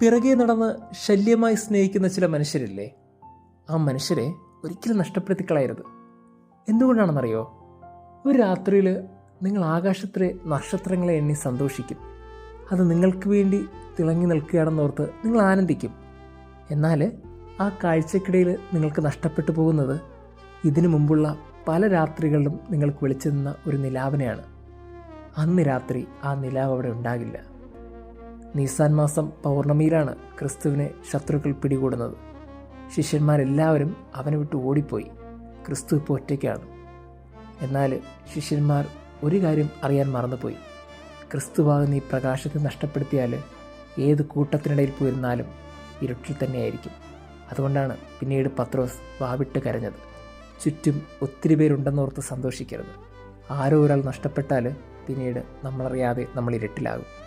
പിറകെ നടന്ന് ശല്യമായി സ്നേഹിക്കുന്ന ചില മനുഷ്യരില്ലേ, ആ മനുഷ്യരെ ഒരിക്കലും നഷ്ടപ്പെടുത്തിക്കളയരുത്. എന്തുകൊണ്ടാണെന്നറിയോ? ഒരു രാത്രിയിൽ നിങ്ങൾ ആകാശത്തിലെ നക്ഷത്രങ്ങളെ എണ്ണി സന്തോഷിക്കും. അത് നിങ്ങൾക്ക് വേണ്ടി തിളങ്ങി നിൽക്കുകയാണെന്നോർത്ത് നിങ്ങൾ ആനന്ദിക്കും. എന്നാൽ ആ കാഴ്ചക്കിടയിൽ നിങ്ങൾക്ക് നഷ്ടപ്പെട്ടു പോകുന്നത് ഇതിനു മുമ്പുള്ള പല രാത്രികളിലും നിങ്ങൾക്ക് വിളിച്ചു നിന്ന ഒരു നിലാവിനെയാണ്. അന്ന് രാത്രി ആ നിലാവ് അവിടെ ഉണ്ടാകില്ല. നീസാൻ മാസം പൗർണമിയിലാണ് ക്രിസ്തുവിനെ ശത്രുക്കൾ പിടികൂടുന്നത്. ശിഷ്യന്മാരെല്ലാവരും അവനെ വിട്ട് ഓടിപ്പോയി. ക്രിസ്തു ഇപ്പോൾ ഒറ്റയ്ക്കാണ്. എന്നാൽ ശിഷ്യന്മാർ ഒരു കാര്യം അറിയാൻ മറന്നുപോയി. ക്രിസ്തുവാകുന്ന ഈ പ്രകാശത്തെ നഷ്ടപ്പെടുത്തിയാൽ ഏത് കൂട്ടത്തിനിടയിൽ പോയിരുന്നാലും ഇരുട്ടിൽ തന്നെയായിരിക്കും. അതുകൊണ്ടാണ് പിന്നീട് പത്രോസ് വാവിട്ട് കരഞ്ഞത്. ചുറ്റും ഒത്തിരി പേരുണ്ടെന്നോർത്ത് സന്തോഷിക്കരുത്. ആരോ ഒരാൾ നഷ്ടപ്പെട്ടാൽ പിന്നീട് നമ്മളറിയാതെ നമ്മൾ ഇരുട്ടിലാകും.